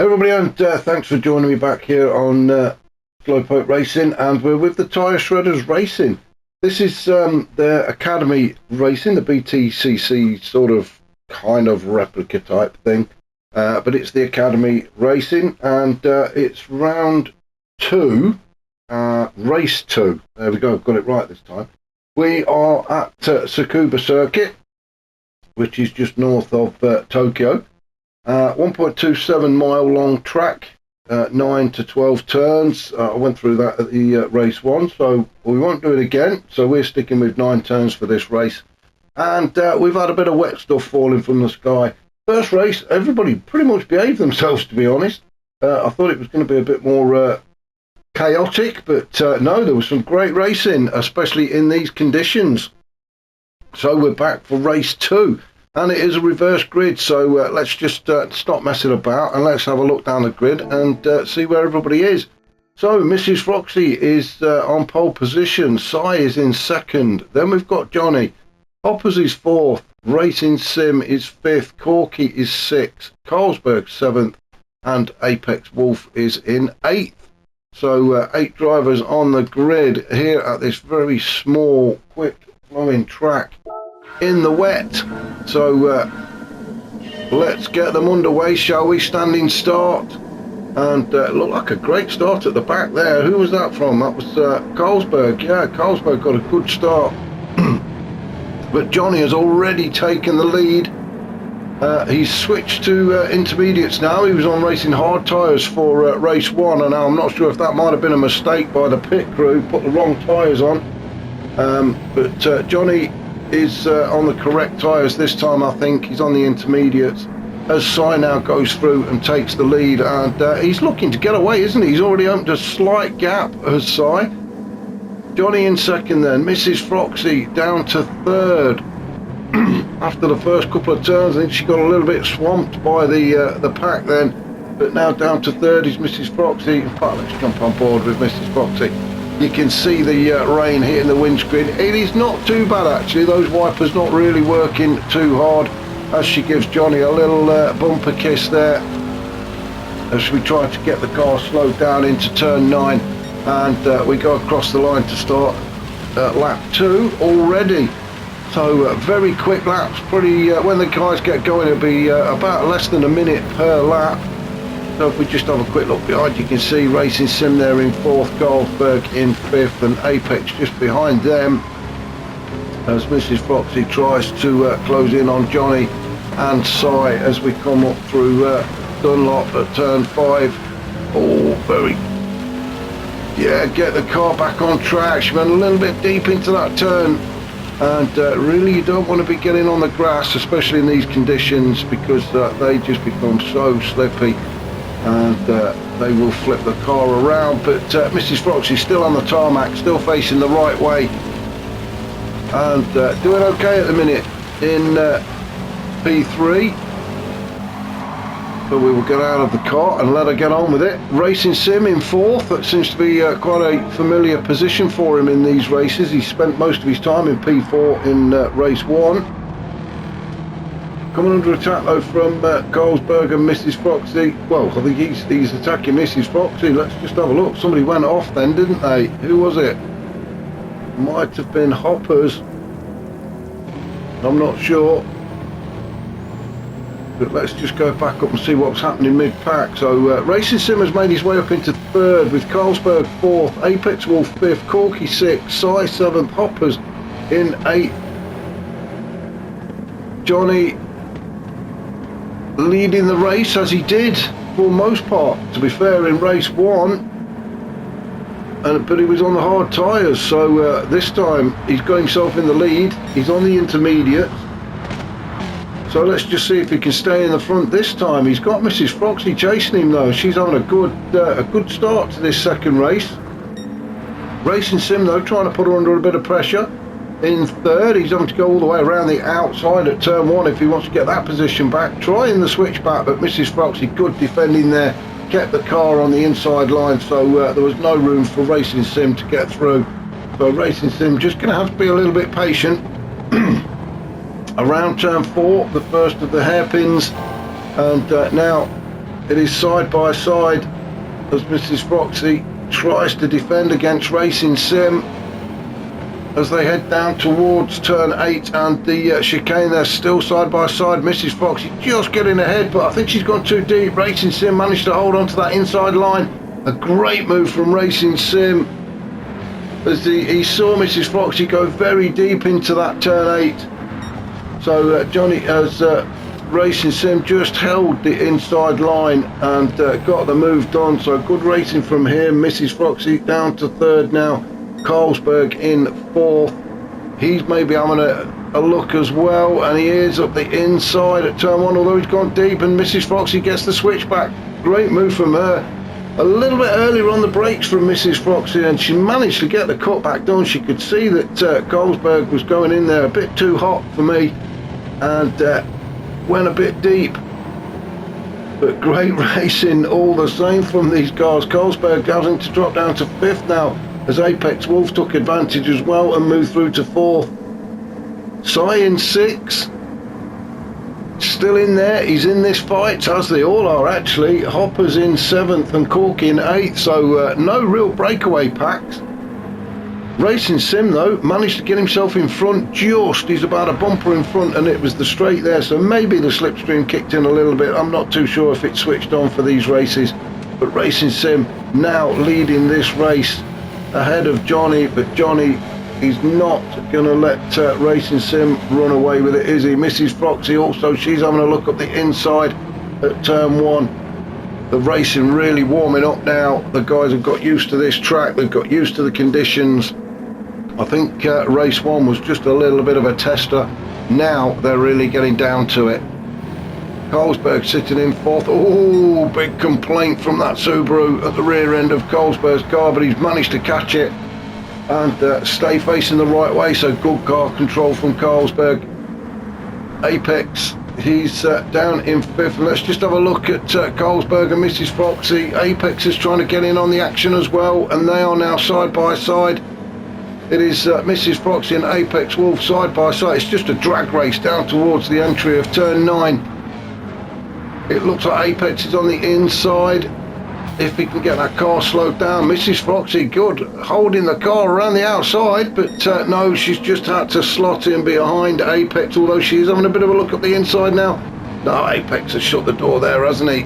Everybody, and thanks for joining me back here on Slowpoke Racing, and we're with the Tyre Shredders Racing. This is their Academy Racing, the BTCC sort of kind of replica type thing, but it's the Academy Racing, and it's round 2, race 2. There we go, I've got it right this time. We are at Tsukuba Circuit, which is just north of Tokyo. 1.27 mile long track, 9 to 12 turns. I went through that at the race 1, so we won't do it again. So we're sticking with 9 turns for this race. And we've had a bit of wet stuff falling from the sky. First race, everybody pretty much behaved themselves, to be honest. I thought it was going to be a bit more chaotic, but no, there was some great racing, especially in these conditions. So we're back for race 2. And it is a reverse grid, so let's just stop messing about and let's have a look down the grid and see where everybody is. So Mrs. Foxy is on pole position, Sai is in second, then we've got Johnny, Hoppers is 4th, Racing Sim is 5th, Corky is 6th, Carlsberg 7th, and Apex Wolf is in 8th. So 8 drivers on the grid here at this very small, quick flowing track in the wet. So let's get them underway, shall we? Standing start, and look like a great start at the back there. Who was that from? That was Carlsberg. Yeah, Carlsberg got a good start. But Johnny has already taken the lead. He's switched to intermediates now. He was on racing hard tyres for race 1, and now I'm not sure if that might have been a mistake by the pit crew, put the wrong tyres on. But Johnny is on the correct tyres this time. I think he's on the intermediates as Sai now goes through and takes the lead, and he's looking to get away, isn't he? He's already opened a slight gap as Sai. Johnny in second, then Mrs. Foxy down to third. After the first couple of turns, I think she got a little bit swamped by the pack then, but now down to third is Mrs. Foxy. In fact, let's jump on board with Mrs. Foxy. You can see the rain hitting the windscreen. It is not too bad actually, those wipers not really working too hard, as she gives Johnny a little bumper kiss there as we try to get the car slowed down into turn 9, and we go across the line to start lap 2 already. So very quick laps, pretty when the guys get going it'll be about less than a minute per lap. So if we just have a quick look behind, you can see Racing Sim there in 4th, Carlsberg in 5th, and Apex just behind them as Mrs. Foxy tries to close in on Johnny and Sai as we come up through Dunlop at turn 5. Oh, very, yeah, get the car back on track. She went a little bit deep into that turn, and really you don't want to be getting on the grass, especially in these conditions, because they just become so slippy, and they will flip the car around. But Mrs. Foxy's still on the tarmac, still facing the right way, and doing okay at the minute in P3. So we will get out of the car and let her get on with it. Racing Sim in 4th. That seems to be quite a familiar position for him in these races. He spent most of his time in P4 in race 1. Coming under attack though from Carlsberg and Mrs. Foxy. Well, I think he's attacking Mrs. Foxy. Let's just have a look. Somebody went off then, didn't they? Who was it? Might have been Hoppers. I'm not sure. But let's just go back up and see what's happening mid-pack. So Racing Sim has made his way up into 3rd with Carlsberg 4th, Apex Wolf 5th, Corky 6th, Sai 7th, Hoppers in 8th. Johnny leading the race as he did for most part, to be fair, in race 1, but he was on the hard tyres, so this time he's got himself in the lead. He's on the intermediate, so let's just see if he can stay in the front this time. He's got Mrs. Foxy chasing him though. She's having a good start to this second race. Racing Sim though trying to put her under a bit of pressure. In 3rd, he's having to go all the way around the outside at turn 1 if he wants to get that position back. Trying the switchback, but Mrs. Foxy good defending there, kept the car on the inside line, so there was no room for Racing Sim to get through. So Racing Sim just going to have to be a little bit patient. Around turn 4, the first of the hairpins, and now It is side by side as Mrs. Foxy tries to defend against Racing Sim as they head down towards turn 8 and the chicane. They're still side by side. Mrs. Foxy just getting ahead, but I think she's gone too deep. Racing Sim managed to hold on to that inside line. A great move from Racing Sim as he saw Mrs. Foxy go very deep into that turn 8. So Johnny has Racing Sim just held the inside line and got the move done. So good racing from him. Mrs. Foxy down to 3rd now. Carlsberg in 4th. He's maybe having a look as well, and he is up the inside at turn 1, although he's gone deep, and Mrs. Foxy gets the switchback. Great move from her. A little bit earlier on the brakes from Mrs. Foxy, and she managed to get the cutback done. She could see that Carlsberg was going in there a bit too hot for me, and went a bit deep. But great racing all the same from these cars. Carlsberg having to drop down to 5th now, as Apex Wolf took advantage as well and moved through to 4th. Cy in 6th, still in there. He's in this fight, as they all are actually. Hopper's in 7th and Corky in 8th, so no real breakaway packs. Racing Sim though managed to get himself in front just. He's about a bumper in front, and it was the straight there, so maybe the slipstream kicked in a little bit. I'm not too sure if it switched on for these races, but Racing Sim now leading this race ahead of Johnny, but Johnny is not going to let Racing Sim run away with it, is he? Mrs. Foxy also, she's having a look up the inside at turn 1. The racing really warming up now. The guys have got used to this track, they've got used to the conditions. I think race 1 was just a little bit of a tester. Now they're really getting down to it. Carlsberg sitting in 4th. Oh, big complaint from that Subaru at the rear end of Carlsberg's car, but he's managed to catch it and stay facing the right way, so good car control from Carlsberg. Apex, he's down in 5th. Let's just have a look at Carlsberg and Mrs. Foxy. Apex is trying to get in on the action as well, and they are now side by side. It is Mrs. Foxy and Apex Wolf side by side. It's just a drag race down towards the entry of turn 9. It looks like Apex is on the inside. If he can get that car slowed down. Mrs. Foxy, good, holding the car around the outside, but no, she's just had to slot in behind Apex, although she is having a bit of a look at the inside now. No, Apex has shut the door there, hasn't he?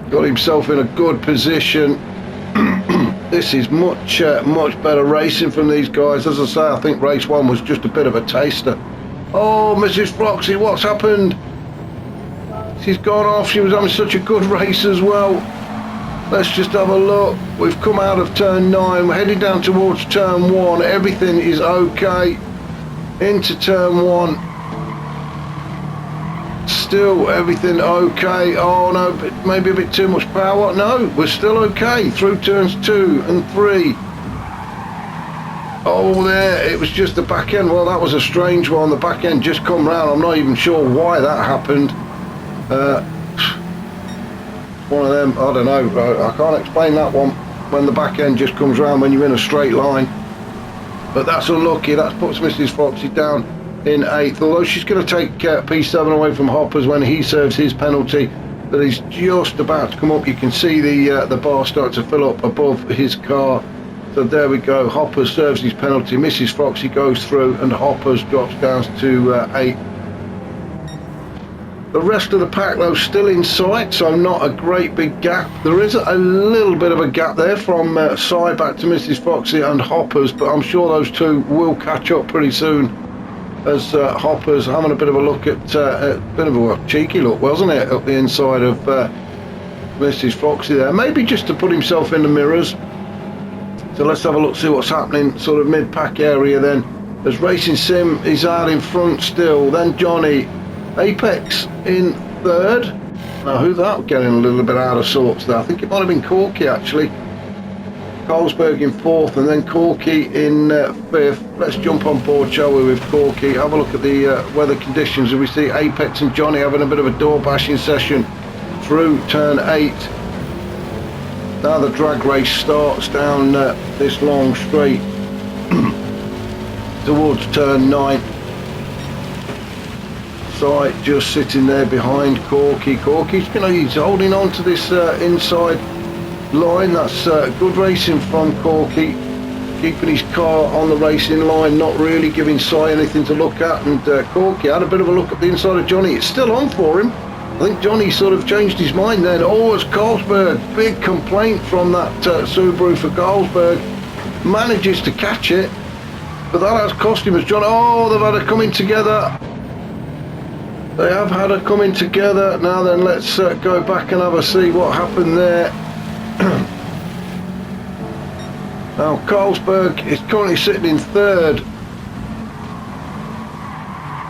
Got himself in a good position. This is much better racing from these guys. As I say, I think race 1 was just a bit of a taster. Oh, Mrs. Foxy, what's happened? She's gone off. She was having such a good race as well. Let's just have a look. We've come out of turn 9. We're heading down towards turn 1. Everything is okay. Into turn 1. Still everything okay. Oh no, maybe a bit too much power. No, we're still okay. Through turns 2 and 3. Oh, there. It was just the back end. Well, that was a strange one. The back end just come round. I'm not even sure why that happened. One of them, I don't know, I can't explain that one, when the back end just comes round when you're in a straight line. But that's unlucky. That puts Mrs. Foxy down in 8th, although she's going to take P7 away from Hoppers when he serves his penalty. That is just about to come up. You can see the bar start to fill up above his car. So there we go. Hoppers serves his penalty. Mrs. Foxy goes through and Hoppers drops down to 8th. The rest of the pack though still in sight, so not a great big gap. There is a little bit of a gap there from Cy back to Mrs. Foxy and Hoppers, but I'm sure those two will catch up pretty soon, as Hoppers having a bit of a look at a bit of a cheeky look, wasn't it, up the inside of Mrs. Foxy there, maybe just to put himself in the mirrors. So let's have a look, see what's happening sort of mid-pack area then, as Racing Sim is out in front still, then Johnny. Apex in 3rd. Now who that getting a little bit out of sorts there? I think it might have been Corky actually. Carlsberg in 4th and then Corky in 5th. Let's jump on board, shall we, with Corky. Have a look at the weather conditions, and we see Apex and Johnny having a bit of a door bashing session through turn 8. Now the drag race starts down this long straight towards turn 9. Sight just sitting there behind Corky. Corky's he's holding on to this inside line. That's good racing from Corky, keeping his car on the racing line, not really giving Sight anything to look at. And Corky had a bit of a look at the inside of Johnny. It's still on for him. I think Johnny sort of changed his mind then. Oh, it's Carlsberg. Big complaint from that Subaru for Carlsberg. Manages to catch it, but that has cost him as John. Oh, they've had a coming together. They have had a coming together. Now then, let's go back and have a see what happened there. Now, Carlsberg is currently sitting in third.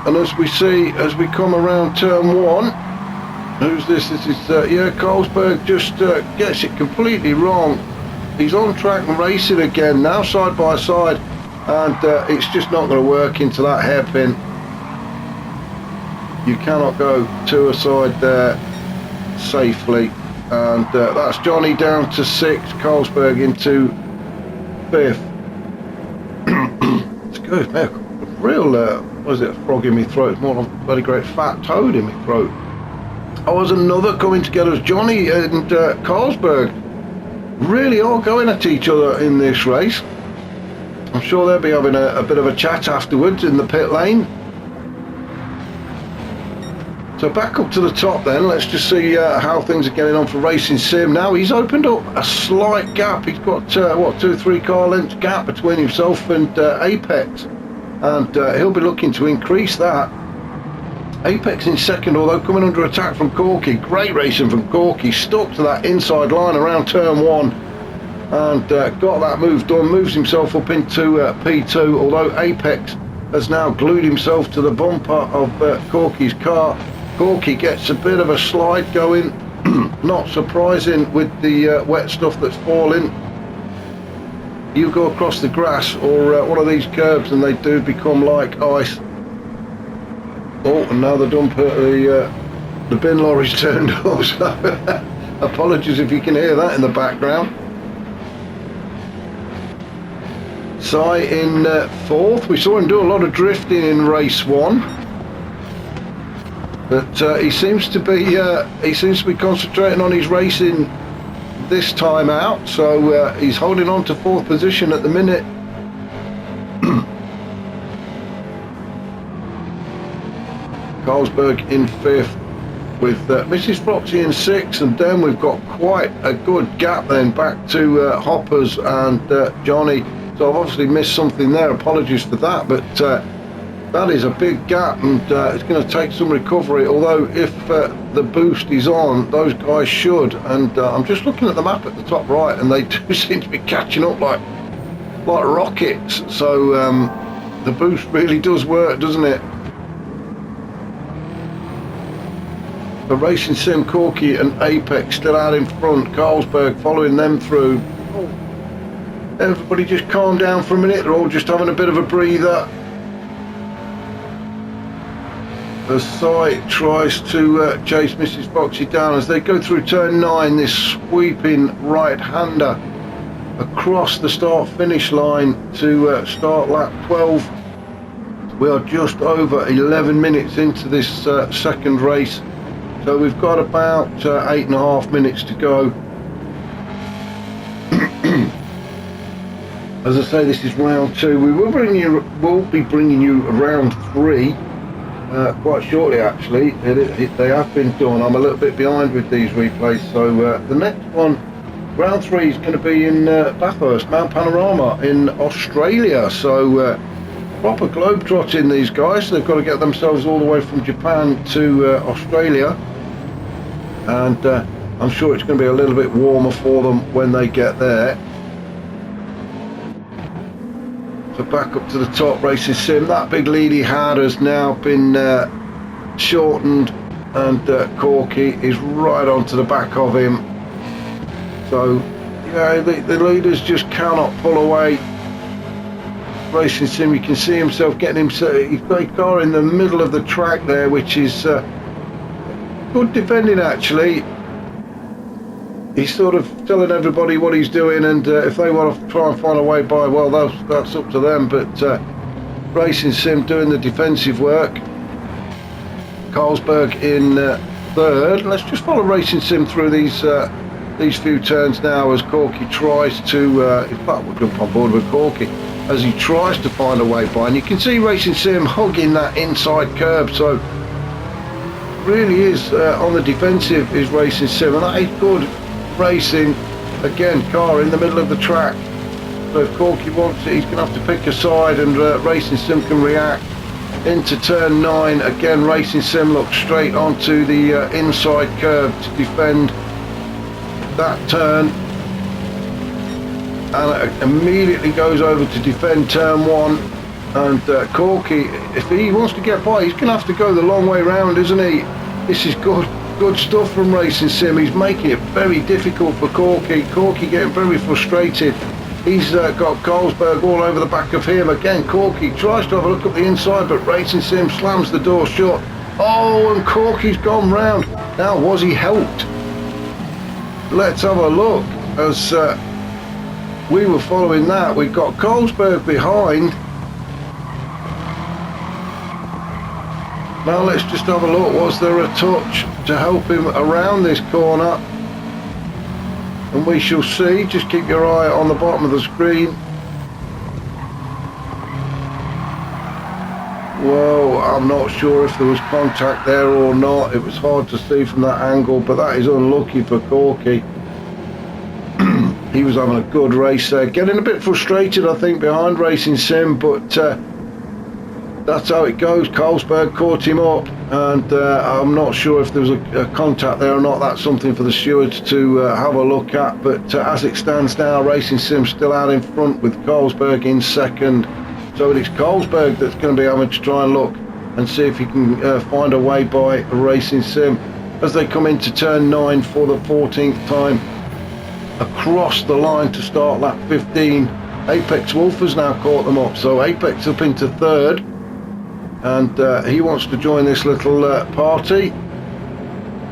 And as we see, as we come around turn one, who's this? This is, yeah, Carlsberg just gets it completely wrong. He's on track and racing again, now side by side, and it's just not going to work into that hairpin. You cannot go to a side there safely, and that's Johnny down to 6, Carlsberg into 5th. It's good, man. Real, what is it, a frog in my throat? It's more like a bloody great fat toad in my throat. Oh, there's another coming together as Johnny and Carlsberg really are going at each other in this race. I'm sure they'll be having a bit of a chat afterwards in the pit lane. So back up to the top then, let's just see how things are getting on for Racing Sim. Now he's opened up a slight gap. He's got, what, 2-3 car lengths gap between himself and Apex. And he'll be looking to increase that. Apex in second, although coming under attack from Corky. Great racing from Corky, stuck to that inside line around turn 1 and got that move done, moves himself up into P2, although Apex has now glued himself to the bumper of Corky's car. Corky gets a bit of a slide going, not surprising with the wet stuff that's falling. You go across the grass or one of these curbs and they do become like ice. Oh, and now the dumper, the bin lorry's turned off, so apologies if you can hear that in the background. Sai in 4th. We saw him do a lot of drifting in race 1, but he seems to be concentrating on his racing this time out. So he's holding on to 4th position at the minute. Carlsberg in 5th with Mrs. Foxy in 6th, and then we've got quite a good gap then back to Hoppers and Johnny. So I've obviously missed something there, apologies for that, but that is a big gap, and it's going to take some recovery, although if the boost is on, those guys should. And I'm just looking at the map at the top right, and they do seem to be catching up like rockets. So the boost really does work, doesn't it? The Racing Sim, Corky and Apex still out in front. Carlsberg following them through. Everybody just calm down for a minute. They're all just having a bit of a breather. The side tries to chase Mrs. Foxy down as they go through turn 9. This sweeping right-hander across the start-finish line to start lap 12. We are just over 11 minutes into this second race. So we've got about 8.5 minutes to go. As I say, this is round 2. We will be bringing you round 3 quite shortly. Actually, they have been done. I'm a little bit behind with these replays. So the next one, round 3, is going to be in Bathurst, Mount Panorama in Australia. So proper globe-trotting, these guys. They've got to get themselves all the way from Japan to Australia. And I'm sure it's going to be a little bit warmer for them when they get there. So back up to the top, Racing Sim. That big lead he had has now been shortened, and Corky is right onto the back of him. So yeah, the leaders just cannot pull away. Racing Sim, you can see himself getting himself. He's got his car in the middle of the track there, which is good defending actually. He's sort of telling everybody what he's doing, and if they want to try and find a way by, well, that's up to them. But Racing Sim doing the defensive work. Carlsberg in third. Let's just follow Racing Sim through these few turns now as Corky tries to, in fact we'll jump on board with Corky as he tries to find a way by, and you can see Racing Sim hugging that inside curb, so really is on the defensive is Racing Sim, and that is good racing. Again, car in the middle of the track, so if Corky wants it he's going to have to pick a side, and Racing Sim can react into turn 9. Again, Racing Sim looks straight onto the inside curb to defend that turn, and immediately goes over to defend turn 1. And Corky, if he wants to get by, he's going to have to go the long way round, isn't he? This is good stuff from Racing Sim. He's making it very difficult for Corky. Corky getting very frustrated. He's got Carlsberg all over the back of him. Again, Corky tries to have a look at the inside, but Racing Sim slams the door shut. Oh, and Corky's gone round. Now, was he helped? Let's have a look. As we were following that, we've got Carlsberg behind. Now let's just have a look. Was there a touch to help him around this corner? And we shall see. Just keep your eye on the bottom of the screen. Well, I'm not sure if there was contact there or not. It was hard to see from that angle, but that is unlucky for Corky. He was having a good race there, getting a bit frustrated I think behind Racing Sim, but that's how it goes. Carlsberg caught him up, and I'm not sure if there was a contact there or not. That's something for the stewards to have a look at, but as it stands now, Racing Sim still out in front with Carlsberg in second. So it's Carlsberg that's going to be having to try and look and see if he can find a way by Racing Sim as they come into turn 9 for the 14th time across the line to start lap 15. Apex Wolf has now caught them up, so Apex up into third, and he wants to join this little party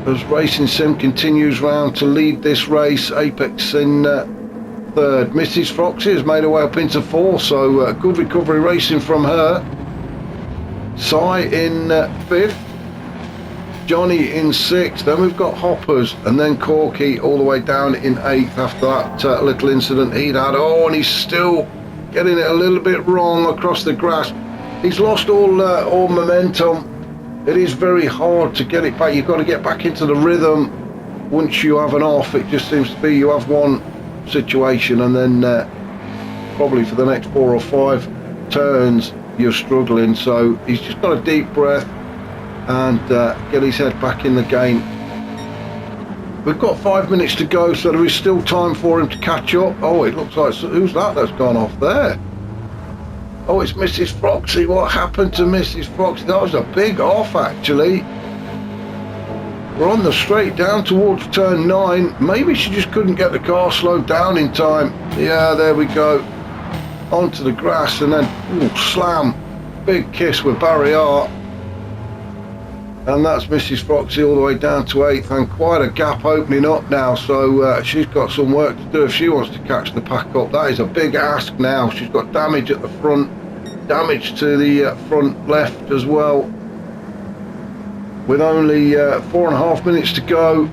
as Racing Sim continues round to lead this race. Apex in third. Mrs. Foxy has made her way up into fourth, so good recovery racing from her. Cy in fifth, Johnny in sixth, then we've got Hoppers, and then Corky all the way down in eighth after that little incident he'd had. Oh, and he's still getting it a little bit wrong across the grass. He's lost all momentum. It is very hard to get it back. You've got to get back into the rhythm once you have an off. It just seems to be you have one situation, and then probably for the next 4 or 5 turns you're struggling. So he's just got a deep breath and get his head back in the game. We've got 5 minutes to go, so there is still time for him to catch up. Oh, it looks like, who's that's gone off there? Oh, it's Mrs. Foxy. What happened to Mrs. Foxy? That was a big off, actually. We're on the straight down towards turn 9. Maybe she just couldn't get the car slowed down in time. Yeah, there we go. Onto the grass, and then slam. Big kiss with Barrier. And that's Mrs. Foxy all the way down to 8th, and quite a gap opening up now, so she's got some work to do if she wants to catch the pack up. That is a big ask now. She's got damage at the front, damage to the front left as well. With only 4.5 minutes to go,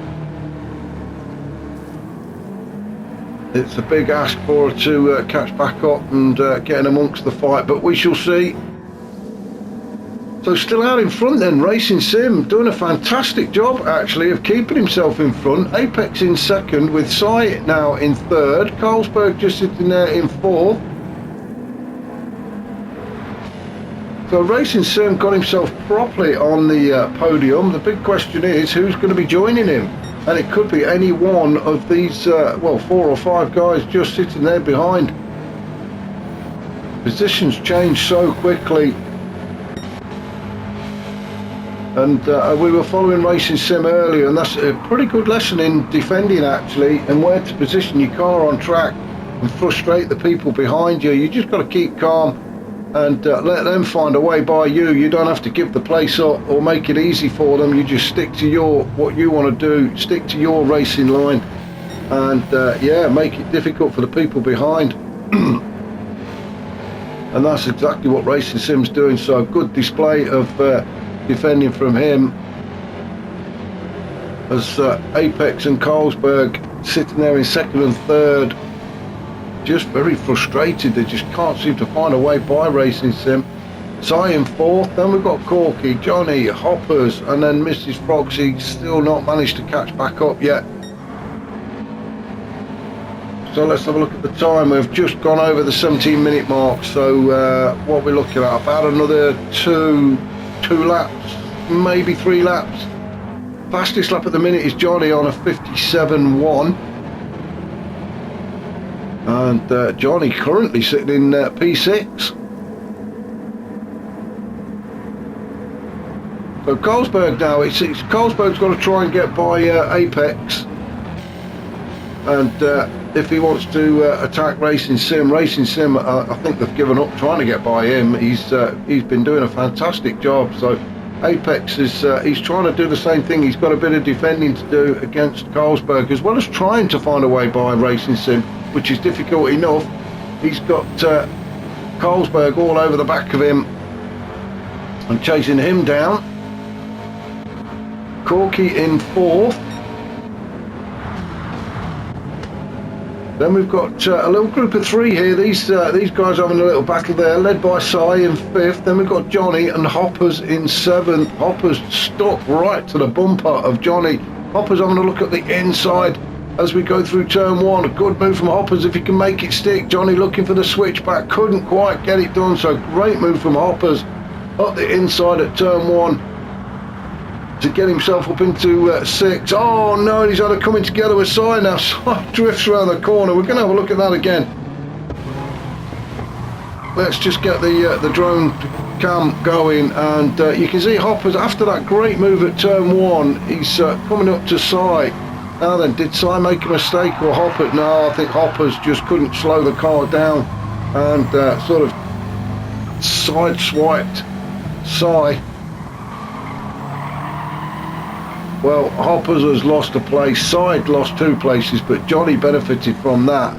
it's a big ask for her to catch back up and get in amongst the fight, but we shall see. So still out in front then, Racing Sim doing a fantastic job actually of keeping himself in front. Apex in second with Cy now in third. Carlsberg just sitting there in fourth. So Racing Sim got himself properly on the podium. The big question is who's going to be joining him, and it could be any one of these 4 or 5 guys just sitting there behind. Positions change so quickly. And we were following Racing Sim earlier, and that's a pretty good lesson in defending actually, and where to position your car on track and frustrate the people behind you. You just got to keep calm and let them find a way by you. You don't have to give the place up or make it easy for them. You just stick to what you want to do, stick to your racing line, and yeah, make it difficult for the people behind. And that's exactly what Racing Sim's doing. So good display of defending from him, as Apex and Carlsberg sitting there in second and third, just very frustrated. They just can't seem to find a way by Racing Sim. Cy in fourth, then we've got Corky, Johnny, Hoppers, and then Mrs. Froxy still not managed to catch back up yet. So let's have a look at the time. We've just gone over the 17-minute mark, so what we're looking at, about another two laps, maybe 3 laps. Fastest lap at the minute is Johnny on a 57.1, and Johnny currently sitting in P6. So Carlsberg now, it's Carlsberg's got to try and get by Apex, and if he wants to attack Racing Sim, I think they've given up trying to get by him. He's been doing a fantastic job. So Apex is he's trying to do the same thing. He's got a bit of defending to do against Carlsberg, as well as trying to find a way by Racing Sim, which is difficult enough. He's got Carlsberg all over the back of him and chasing him down. Corky in fourth. Then we've got a little group of 3 here. These guys having a little battle there, led by Cy in fifth. Then we've got Johnny and Hoppers in 7th. Hoppers stuck right to the bumper of Johnny. Hoppers having a look at the inside as we go through turn 1. A good move from Hoppers if he can make it stick. Johnny looking for the switchback, couldn't quite get it done. So great move from Hoppers up the inside at turn 1 to get himself up into 6. Oh no, he's had a coming together with Cy now. Cy drifts around the corner. We're going to have a look at that again. Let's just get the drone cam going, and you can see Hoppers, after that great move at turn 1, he's coming up to Cy. Now then, did Cy make a mistake or Hoppers? No, I think Hoppers just couldn't slow the car down and sort of sideswiped Cy. Well, Hoppers has lost a place, Side lost 2 places, but Johnny benefited from that,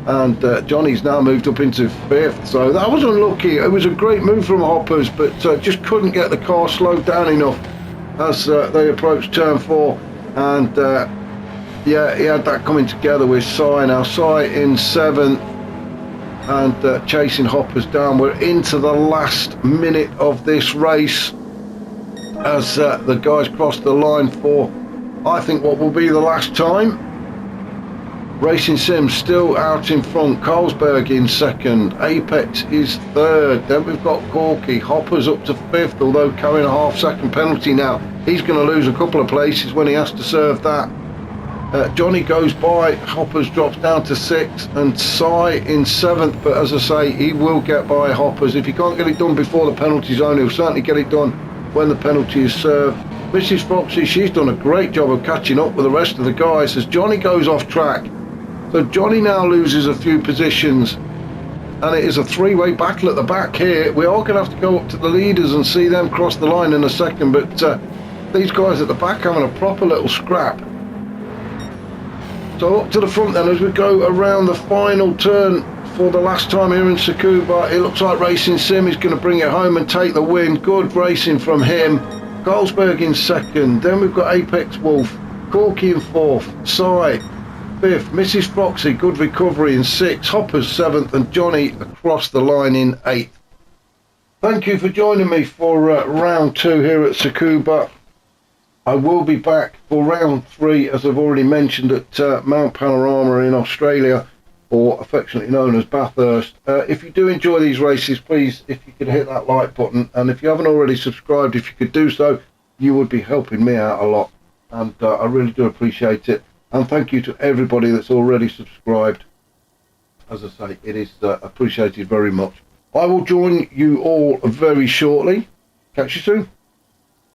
and Johnny's now moved up into 5th, so that was unlucky. It was a great move from Hoppers, but just couldn't get the car slowed down enough as they approached turn 4, and yeah, he had that coming together with Cy. Now Cy in 7th and chasing Hoppers down. We're into the last minute of this race, as the guys cross the line for, I think, what will be the last time. Racing Sim still out in front, Carlsberg in 2nd, Apex is 3rd, then we've got Corky, Hoppers up to 5th, although carrying a half-second penalty now. He's going to lose a couple of places when he has to serve that. Johnny goes by, Hoppers drops down to 6th, and Cy in 7th, but as I say, he will get by Hoppers. If he can't get it done before the penalty zone, he'll certainly get it done when the penalty is served. Mrs. Foxy, she's done a great job of catching up with the rest of the guys as Johnny goes off track. So Johnny now loses a few positions, and it is a 3-way battle at the back here. We are going to have to go up to the leaders and see them cross the line in a second, but these guys at the back having a proper little scrap. So up to the front then, as we go around the final turn for the last time here in Tsukuba, it looks like Racing Sim is going to bring it home and take the win. Good racing from him. Carlsberg in 2nd, then we've got Apex Wolf, Corky in 4th, Cy 5th, Mrs. Foxy, good recovery in 6th, Hoppers 7th, and Johnny across the line in 8th. Thank you for joining me for round 2 here at Tsukuba. I will be back for round 3, as I've already mentioned, at Mount Panorama in Australia, or affectionately known as Bathurst. If you do enjoy these races, please, if you could hit that like button, and if you haven't already subscribed, if you could do so, you would be helping me out a lot, and I really do appreciate it. And thank you to everybody that's already subscribed. As I say, it is appreciated very much. I will join you all very shortly. Catch you soon.